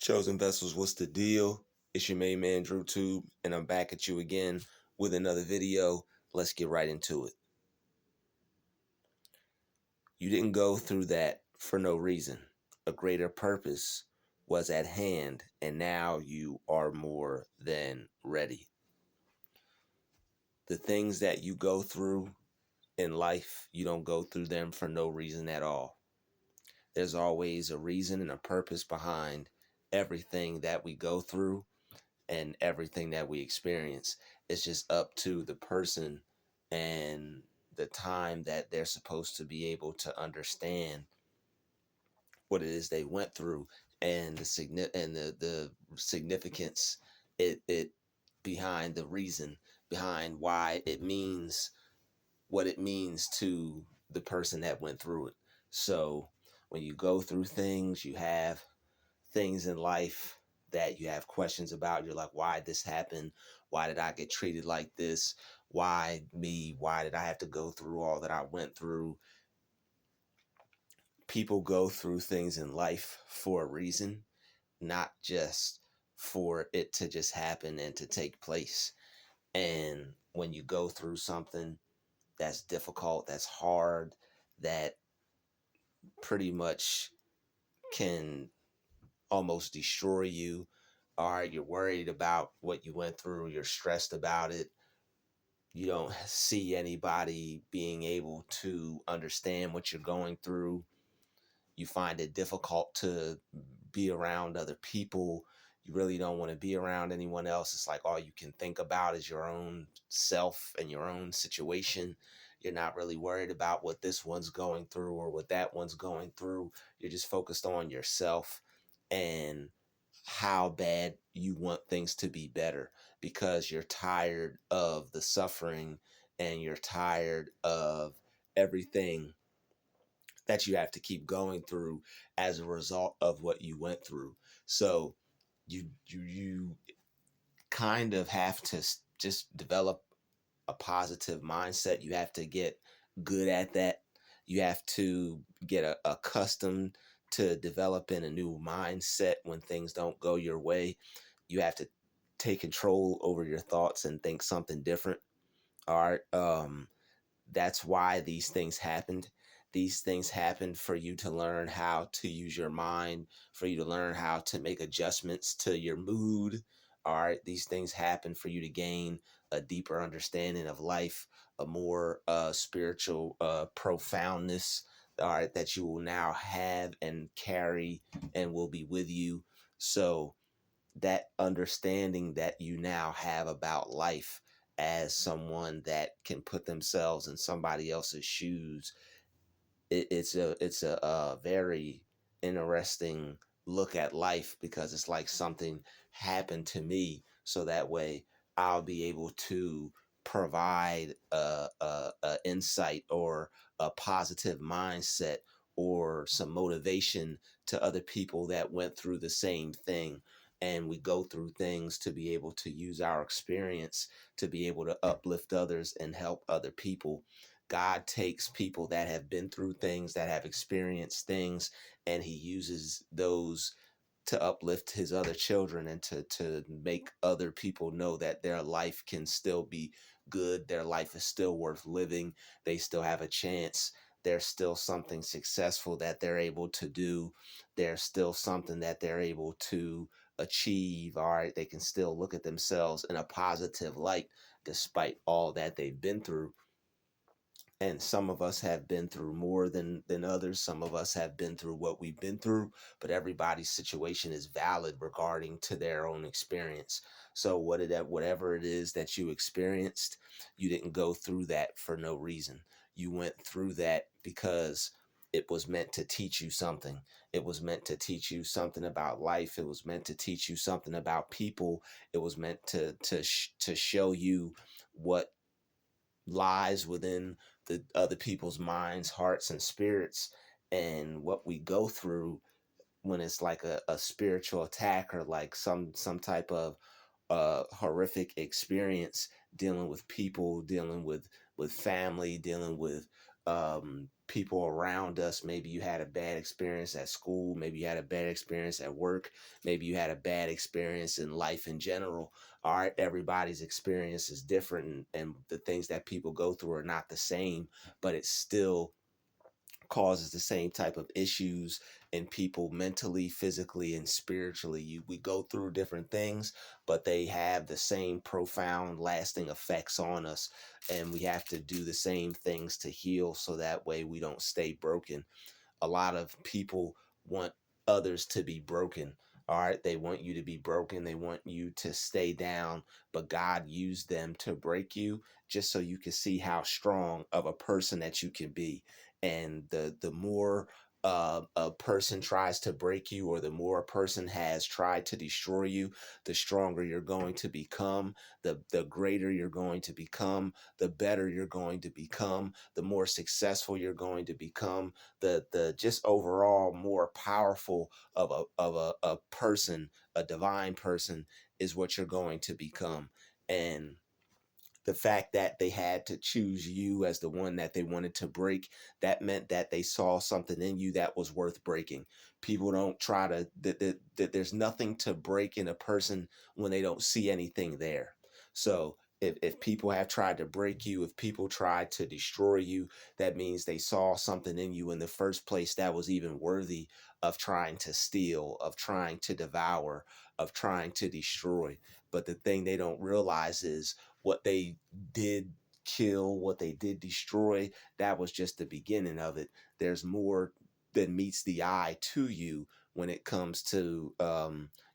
Chosen Vessels, what's the deal? It's your main man, Druuill, and I'm back at you again with another video. Let's get right into it. You didn't go through that for no reason. A greater purpose was at hand, and now you are more than ready. The things that you go through in life, you don't go through them for no reason at all. There's always a reason and a purpose behind everything that we go through and everything that we experience. It's just up to the person and the time that they're supposed to be able to understand what it is they went through and the significance it behind the reason behind why it means what it means to the person that went through it. So when you go through things, you have things in life that you have questions about. You're like, why did this happen? Why did I get treated like this? Why me? Why did I have to go through all that I went through? People go through things in life for a reason, not just for it to just happen and to take place. And when you go through something that's difficult, that's hard, that pretty much can almost destroy you, or you're worried about what you went through, you're stressed about it, you don't see anybody being able to understand what you're going through, you find it difficult to be around other people, you really don't want to be around anyone else. It's like all you can think about is your own self and your own situation. You're not really worried about what this one's going through or what that one's going through. You're just focused on yourself and how bad you want things to be better, because you're tired of the suffering and you're tired of everything that you have to keep going through as a result of what you went through. So you kind of have to just develop a positive mindset. You have to get good at that. You have to get accustomed to developing a new mindset when things don't go your way. You have to take control over your thoughts and think something different. All right. That's why these things happened. These things happened for you to learn how to use your mind, for you to learn how to make adjustments to your mood. All right. These things happen for you to gain a deeper understanding of life, a more spiritual profoundness, all right, that you will now have and carry and will be with you. So that understanding that you now have about life as someone that can put themselves in somebody else's shoes, it's a very interesting look at life, because it's like something happened to me, so that way I'll be able to provide a insight or a positive mindset or some motivation to other people that went through the same thing. And we go through things to be able to use our experience to be able to uplift others and help other people. God takes people that have been through things, that have experienced things, and he uses those to uplift his other children and to make other people know that their life can still be good. Their life is still worth living. They still have a chance. There's still something successful that they're able to do. There's still something that they're able to achieve. All right. They can still look at themselves in a positive light despite all that they've been through. And some of us have been through more than others. Some of us have been through what we've been through, but everybody's situation is valid regarding to their own experience. So whatever it is that you experienced, you didn't go through that for no reason. You went through that because it was meant to teach you something. It was meant to teach you something about life. It was meant to teach you something about people. It was meant to show you what lies within the other people's minds, hearts, and spirits, and what we go through when it's like a spiritual attack or like some type of horrific experience, dealing with people, dealing with family, dealing with people around us. Maybe you had a bad experience at school, maybe you had a bad experience at work, maybe you had a bad experience in life in general. All right, everybody's experience is different, and the things that people go through are not the same, but it's still causes the same type of issues in people mentally, physically, and spiritually. We go through different things, but they have the same profound, lasting effects on us. And we have to do the same things to heal so that way we don't stay broken. A lot of people want others to be broken. All right, they want you to be broken, they want you to stay down, but God used them to break you just so you can see how strong of a person that you can be. And the more a person tries to break you, or the more a person has tried to destroy you, the stronger you're going to become, the greater you're going to become, the better you're going to become, the more successful you're going to become, the just overall more powerful of a person, a divine person, is what you're going to become. And the fact that they had to choose you as the one that they wanted to break, that meant that they saw something in you that was worth breaking. People don't try to, that there's nothing to break in a person when they don't see anything there. So if people have tried to break you, if people tried to destroy you, that means they saw something in you in the first place that was even worthy of trying to steal, of trying to devour, of trying to destroy. But the thing they don't realize is what they did kill, what they did destroy, that was just the beginning of it. There's more than meets the eye to you when it comes to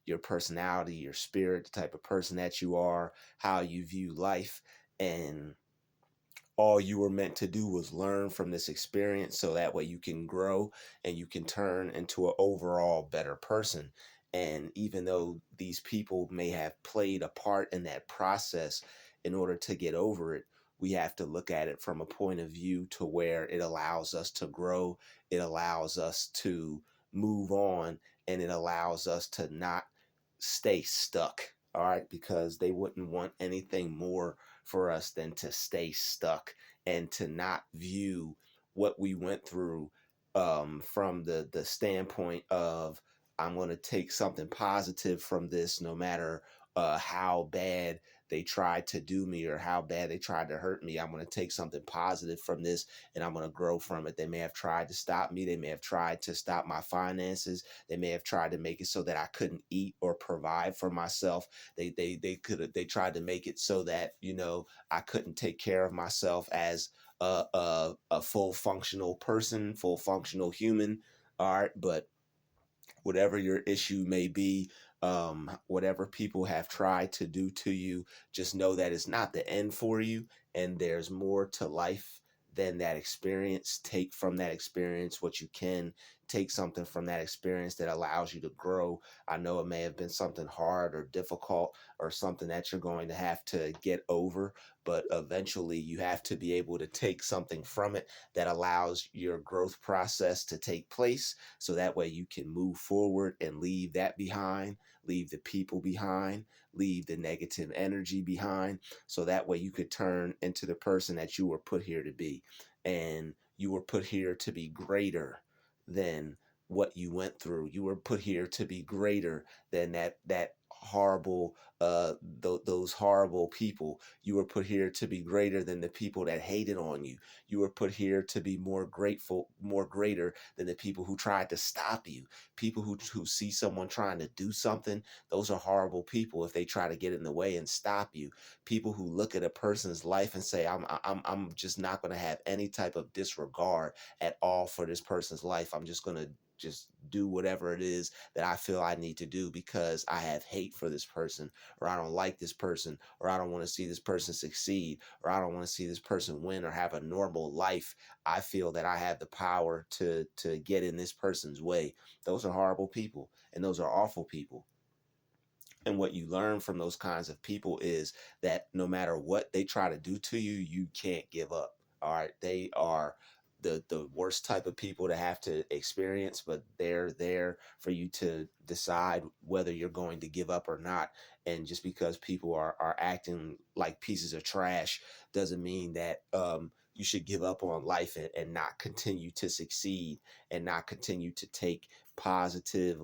your personality, your spirit, the type of person that you are, how you view life. And all you were meant to do was learn from this experience so that way you can grow and you can turn into an overall better person. And even though these people may have played a part in that process, in order to get over it, we have to look at it from a point of view to where it allows us to grow, it allows us to move on, and it allows us to not stay stuck. All right, because they wouldn't want anything more for us than to stay stuck and to not view what we went through from the standpoint of, I'm going to take something positive from this, no matter how bad they tried to do me or how bad they tried to hurt me. I'm going to take something positive from this and I'm going to grow from it. They may have tried to stop me. They may have tried to stop my finances. They may have tried to make it so that I couldn't eat or provide for myself. They tried to make it so that, I couldn't take care of myself as a full functional person, full functional human. All right, but whatever your issue may be, whatever people have tried to do to you, just know that it's not the end for you, and there's more to life than that experience. Take from that experience what you can. Take something from that experience that allows you to grow. I know it may have been something hard or difficult or something that you're going to have to get over, but eventually you have to be able to take something from it that allows your growth process to take place, so that way you can move forward and leave that behind, leave the people behind, leave the negative energy behind, so that way you could turn into the person that you were put here to be. And you were put here to be greater than what you went through. You were put here to be greater than that horrible those horrible people. You were put here to be greater than the people that hated on you. You were put here to be more greater than the people who tried to stop you. People who see someone trying to do something, those are horrible people if they try to get in the way and stop you. People who look at a person's life and say, I'm just not going to have any type of disregard at all for this person's life. I'm just going to just do whatever it is that I feel I need to do because I have hate for this person, or I don't like this person, or I don't want to see this person succeed, or I don't want to see this person win or have a normal life. I feel that I have the power to get in this person's way. Those are horrible people, and those are awful people. And what you learn from those kinds of people is that no matter what they try to do to you, you can't give up. All right. They are the worst type of people to have to experience, but they're there for you to decide whether you're going to give up or not. And just because people are acting like pieces of trash doesn't mean that you should give up on life and not continue to succeed and not continue to take positive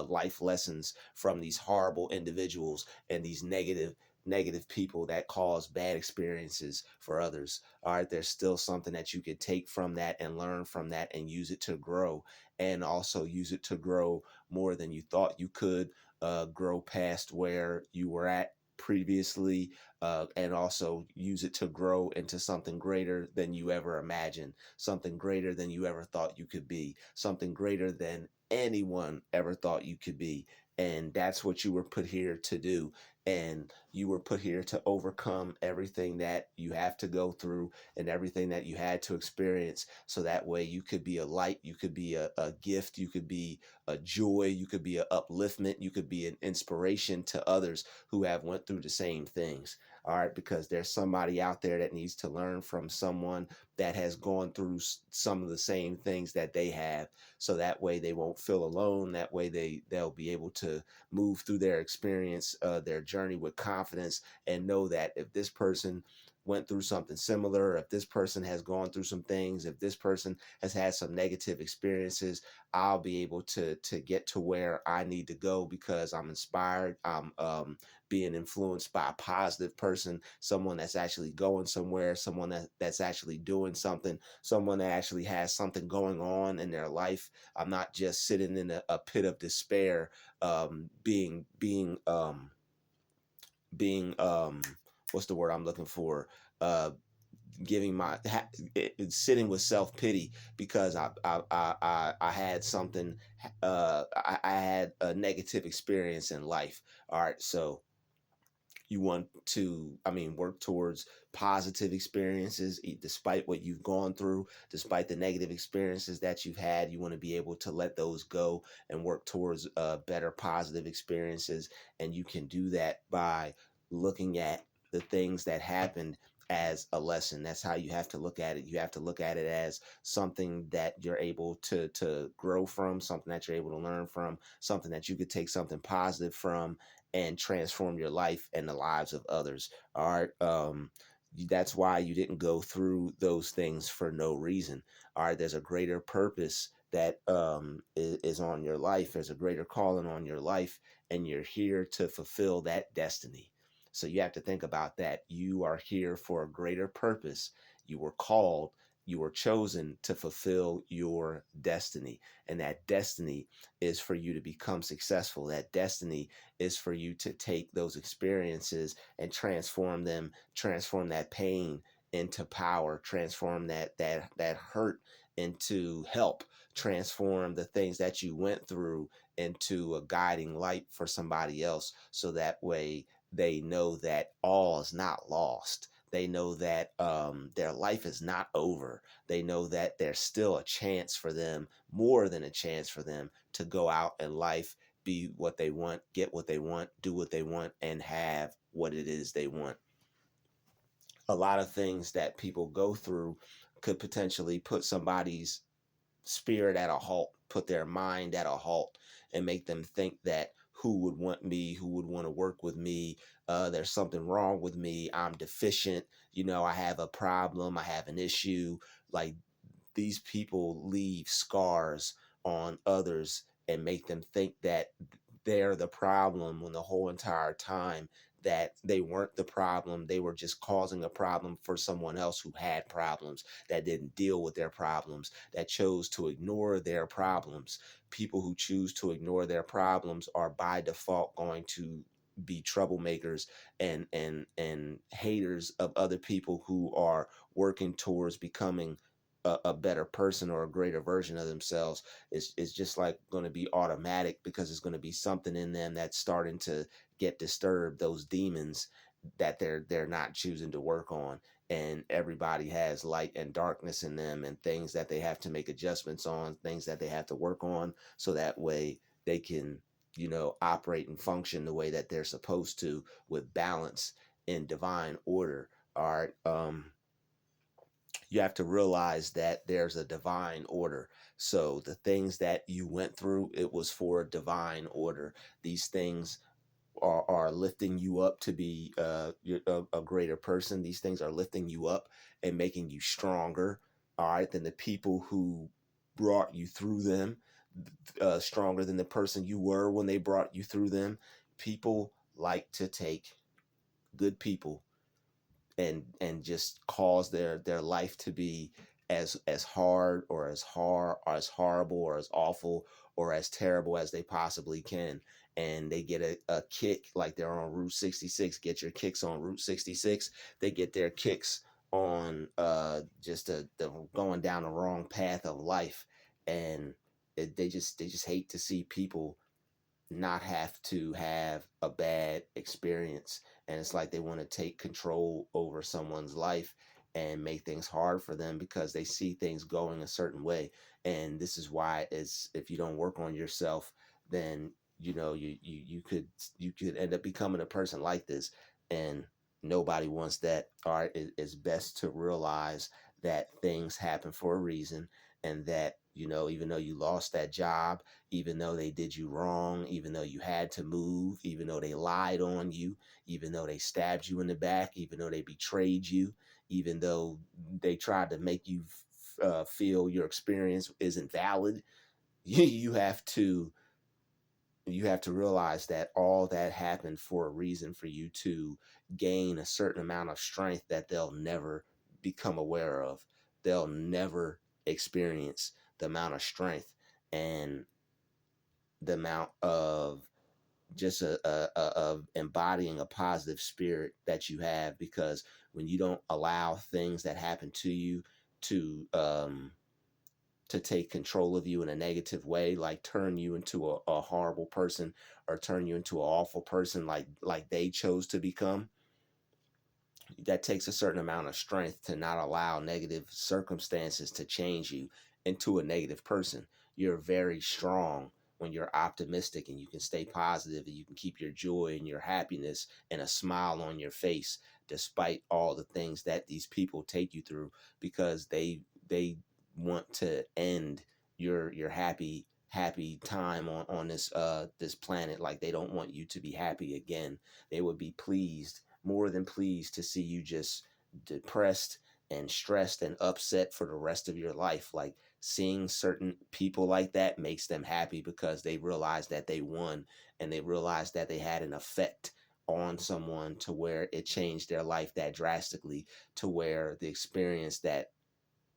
life lessons from these horrible individuals and these negative people that cause bad experiences for others. All right, there's still something that you could take from that and learn from that and use it to grow, and also use it to grow more than you thought you could, grow past where you were at previously, and also use it to grow into something greater than you ever imagined, something greater than you ever thought you could be, something greater than anyone ever thought you could be. And that's what you were put here to do. And you were put here to overcome everything that you have to go through and everything that you had to experience. So that way you could be a light, you could be a gift, you could be a joy, you could be an upliftment, you could be an inspiration to others who have went through the same things. All right, because there's somebody out there that needs to learn from someone that has gone through some of the same things that they have, so that way they won't feel alone. That way they'll be able to move through their experience, their journey with confidence, and know that if this person went through something similar, if this person has gone through some things, if this person has had some negative experiences, I'll be able to get to where I need to go because I'm inspired. I'm being influenced by a positive person, someone that's actually going somewhere, someone that's actually doing something, someone that actually has something going on in their life. I'm not just sitting in a pit of despair, being what's the word I'm looking for? Uh, giving sitting with self pity because I had something, I had a negative experience in life. All right, so you want to, I mean, work towards positive experiences despite what you've gone through, despite the negative experiences that you've had. You want to be able to let those go and work towards better positive experiences. And you can do that by looking at the things that happened as a lesson. That's how you have to look at it. You have to look at it as something that you're able to grow from, something that you're able to learn from, something that you could take something positive from and transform your life and the lives of others. All right. That's why you didn't go through those things for no reason. All right. There's a greater purpose that is on your life. There's a greater calling on your life, and you're here to fulfill that destiny. So you have to think about that. You are here for a greater purpose. You were called, you were chosen to fulfill your destiny. And that destiny is for you to become successful. That destiny is for you to take those experiences and transform them, transform that pain into power, transform that hurt into help, transform the things that you went through into a guiding light for somebody else, so that way they know that all is not lost. They know that their life is not over. They know that there's still a chance for them, more than a chance for them, to go out in life, be what they want, get what they want, do what they want, and have what it is they want. A lot of things that people go through could potentially put somebody's spirit at a halt, put their mind at a halt, and make them think that who would want me, who would want to work with me, there's something wrong with me, I'm deficient, I have a problem, I have an issue. Like, these people leave scars on others and make them think that they're the problem, when the whole entire time that they weren't the problem. They were just causing a problem for someone else who had problems, that didn't deal with their problems, that chose to ignore their problems. People who choose to ignore their problems are by default going to be troublemakers and haters of other people who are working towards becoming a better person or a greater version of themselves. It's just like going to be automatic, because it's going to be something in them that's starting to get disturbed, those demons that they're not choosing to work on. And everybody has light and darkness in them, and things that they have to make adjustments on, things that they have to work on, so that way they can operate and function the way that they're supposed to, with balance in divine order. All right. You have to realize that there's a divine order. So the things that you went through, it was for a divine order. These things are lifting you up to be a greater person. These things are lifting you up and making you stronger, all right, than the people who brought you through them, stronger than the person you were when they brought you through them. People like to take good people and just cause their life to be as hard or as horrible or as awful or as terrible as they possibly can, and they get a kick like they're on Route 66. Get your kicks on Route 66. They get their kicks on just the going down the wrong path of life, and they just hate to see people not have to have a bad experience. And it's like they want to take control over someone's life and make things hard for them because they see things going a certain way. And this is why, is if you don't work on yourself, then you could end up becoming a person like this. And nobody wants that. All right, it's best to realize that things happen for a reason, and that even though you lost that job, even though they did you wrong, even though you had to move, even though they lied on you, even though they stabbed you in the back, even though they betrayed you, even though they tried to make you feel your experience isn't valid, you have to realize that all that happened for a reason, for you to gain a certain amount of strength that they'll never become aware of. They'll never experience the amount of strength and the amount of just of embodying a positive spirit that you have, because when you don't allow things that happen to you to take control of you in a negative way, like turn you into a horrible person or turn you into an awful person like they chose to become, that takes a certain amount of strength to not allow negative circumstances to change you into a negative person. You're very strong when you're optimistic and you can stay positive and you can keep your joy and your happiness and a smile on your face despite all the things that these people take you through, because they want to end your happy time on this planet. Like, they don't want you to be happy again. They would be pleased, more than pleased, to see you just depressed and stressed and upset for the rest of your life. Like, seeing certain people like that makes them happy because they realize that they won, and they realize that they had an effect on someone to where it changed their life that drastically, to where the experience that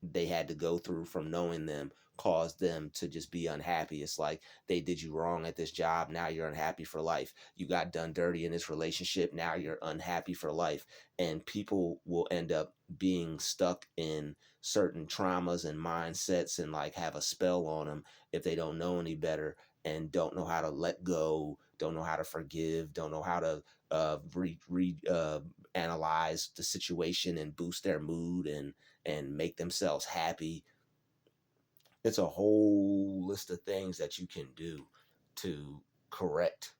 they had to go through from knowing them caused them to just be unhappy. It's like they did you wrong at this job, now you're unhappy for life. You got done dirty in this relationship, now you're unhappy for life. And people will end up being stuck in certain traumas and mindsets and like have a spell on them if they don't know any better, and don't know how to let go, don't know how to forgive, don't know how to analyze the situation and boost their mood and make themselves happy. It's a whole list of things that you can do to correct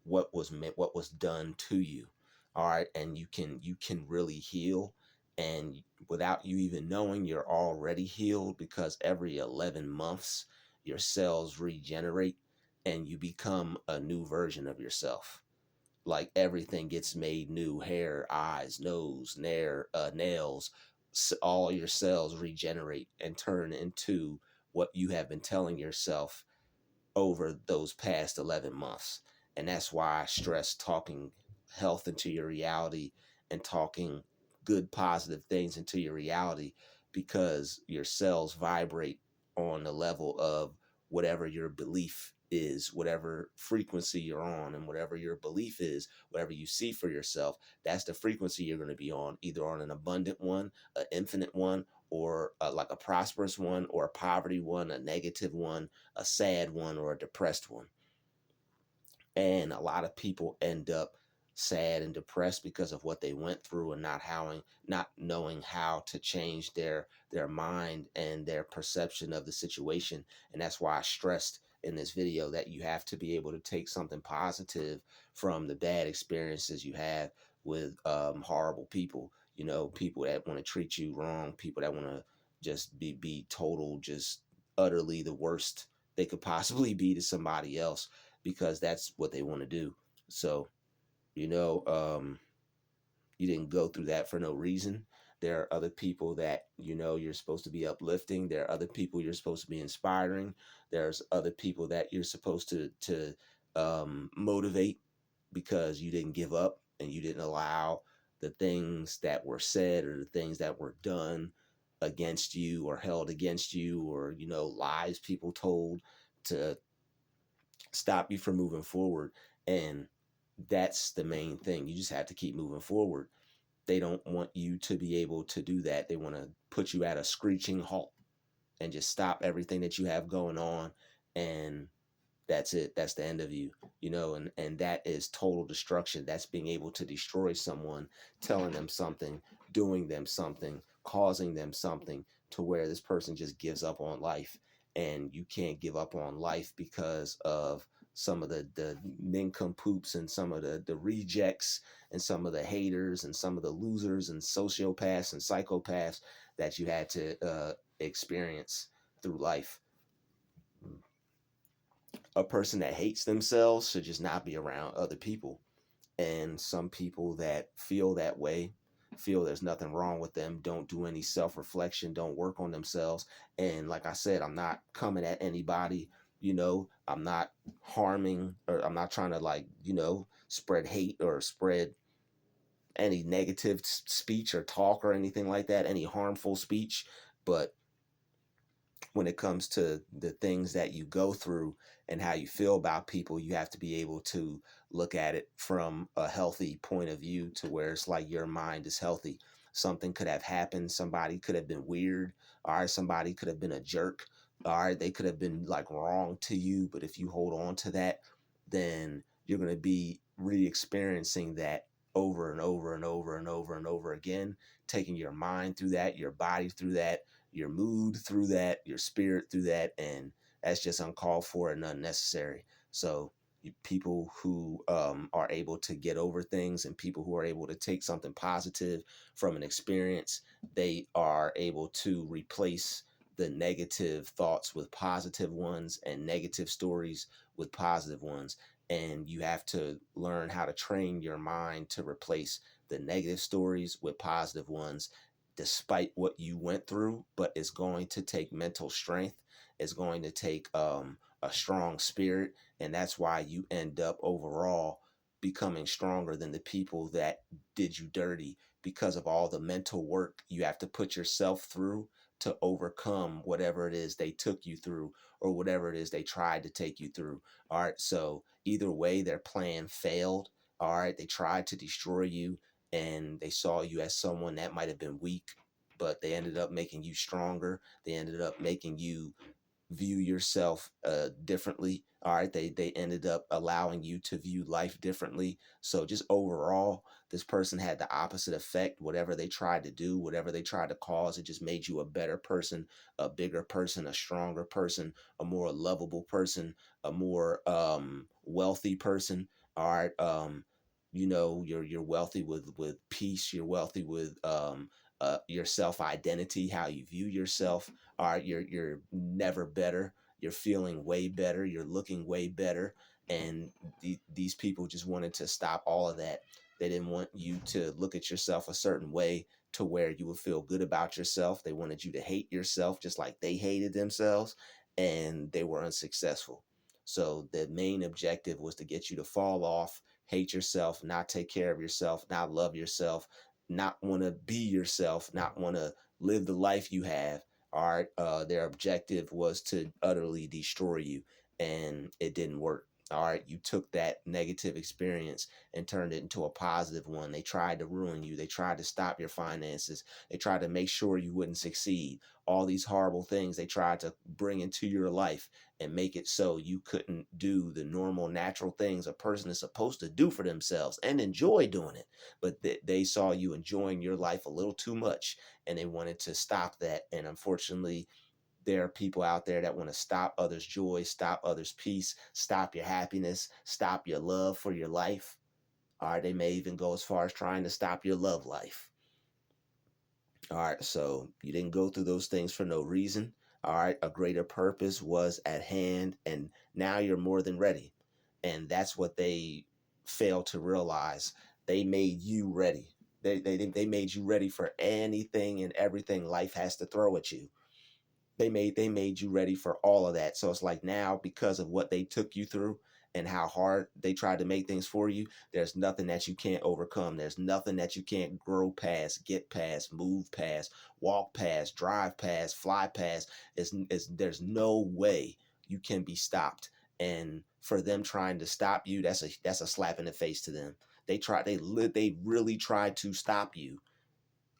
what was done to you. All right, and you can really heal, and without you even knowing, you're already healed, because every 11 months your cells regenerate and you become a new version of yourself. Like, everything gets made new: hair, eyes, nose, nails. All your cells regenerate and turn into what you have been telling yourself over those past 11 months. And that's why I stress talking health into your reality and talking good, positive things into your reality, because your cells vibrate on the level of whatever your belief is, whatever frequency you're on, and whatever your belief is, whatever you see for yourself, that's the frequency you're going to be on, either on an abundant one, an infinite one, or like a prosperous one, or a poverty one, a negative one, a sad one, or a depressed one. And a lot of people end up sad and depressed because of what they went through, and not knowing how to change their mind and their perception of the situation. And that's why I stressed in this video that you have to be able to take something positive from the bad experiences you have with horrible people. People that want to treat you wrong, people that want to just be total, just utterly the worst they could possibly be to somebody else, because that's what they want to do. So You know, you didn't go through that for no reason. There are other people that you're supposed to be uplifting. There are other people you're supposed to be inspiring. There's other people that you're supposed to motivate, because you didn't give up and you didn't allow the things that were said or the things that were done against you or held against you, or lies people told, to stop you from moving forward. And that's the main thing. You just have to keep moving forward. They don't want you to be able to do that. They want to put you at a screeching halt and just stop everything that you have going on. And that's it. That's the end of you. And that is total destruction. That's being able to destroy someone, telling them something, doing them something, causing them something, to where this person just gives up on life. And you can't give up on life because of some of the nincompoops and some of the rejects and some of the haters and some of the losers and sociopaths and psychopaths that you had to experience through life. A person that hates themselves should just not be around other people. And some people that feel that way, feel there's nothing wrong with them, don't do any self-reflection, don't work on themselves. And like I said, I'm not coming at anybody. I'm not harming, or I'm not trying to, like, spread hate or spread any negative speech or talk or anything like that, any harmful speech. But when it comes to the things that you go through and how you feel about people, you have to be able to look at it from a healthy point of view, to where it's like your mind is healthy. Something could have happened. Somebody could have been weird. All right. Somebody could have been a jerk. All right. They could have been like wrong to you. But if you hold on to that, then you're going to be re experiencing that over and over and over and over and over again, taking your mind through that, your body through that, your mood through that, your spirit through that, and that's just uncalled for and unnecessary. So people who are able to get over things, and people who are able to take something positive from an experience, they are able to replace the negative thoughts with positive ones, and negative stories with positive ones. And you have to learn how to train your mind to replace the negative stories with positive ones, despite what you went through. But it's going to take mental strength. It's going to take a strong spirit. And that's why you end up overall becoming stronger than the people that did you dirty, because of all the mental work you have to put yourself through to overcome whatever it is they took you through, or whatever it is they tried to take you through. All right. So either way, their plan failed. All right. They tried to destroy you, and they saw you as someone that might have been weak, but they ended up making you stronger. They ended up making you view yourself differently. All right, they ended up allowing you to view life differently. So just overall, this person had the opposite effect. Whatever they tried to do, whatever they tried to cause, it just made you a better person, a bigger person, a stronger person, a more lovable person, a more wealthy person. All right. You're wealthy with peace. You're wealthy with your self identity, how you view yourself. All right, you're never better. You're feeling way better. You're looking way better. And these people just wanted to stop all of that. They didn't want you to look at yourself a certain way, to where you would feel good about yourself. They wanted you to hate yourself just like they hated themselves, and they were unsuccessful. So the main objective was to get you to fall off, hate yourself, not take care of yourself, not love yourself, not want to be yourself, not want to live the life you have. All right. Their objective was to utterly destroy you, and it didn't work. All right. You took that negative experience and turned it into a positive one. They tried to ruin you. They tried to stop your finances. They tried to make sure you wouldn't succeed. All these horrible things they tried to bring into your life and make it so you couldn't do the normal, natural things a person is supposed to do for themselves and enjoy doing it. But they saw you enjoying your life a little too much, and they wanted to stop that. And unfortunately, there are people out there that want to stop others' joy, stop others' peace, stop your happiness, stop your love for your life. All right, they may even go as far as trying to stop your love life. All right, so you didn't go through those things for no reason. All right, a greater purpose was at hand, and now you're more than ready. And that's what they fail to realize they made you ready. They made you ready for anything and everything life has to throw at you. They made you ready for all of that. So it's like now, because of what they took you through and how hard they tried to make things for you, there's nothing that you can't overcome. There's nothing that you can't grow past, get past, move past, walk past, drive past, fly past. There's no way you can be stopped. And for them trying to stop you, that's a slap in the face to them. They really tried to stop you.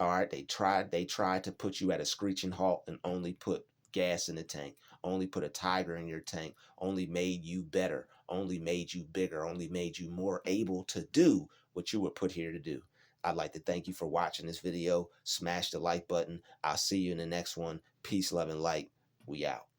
All right, they tried to put you at a screeching halt and only put gas in the tank, only put a tiger in your tank, only made you better, only made you bigger, only made you more able to do what you were put here to do. I'd like to thank you for watching this video. Smash the like button. I'll see you in the next one. Peace, love, and light. We out.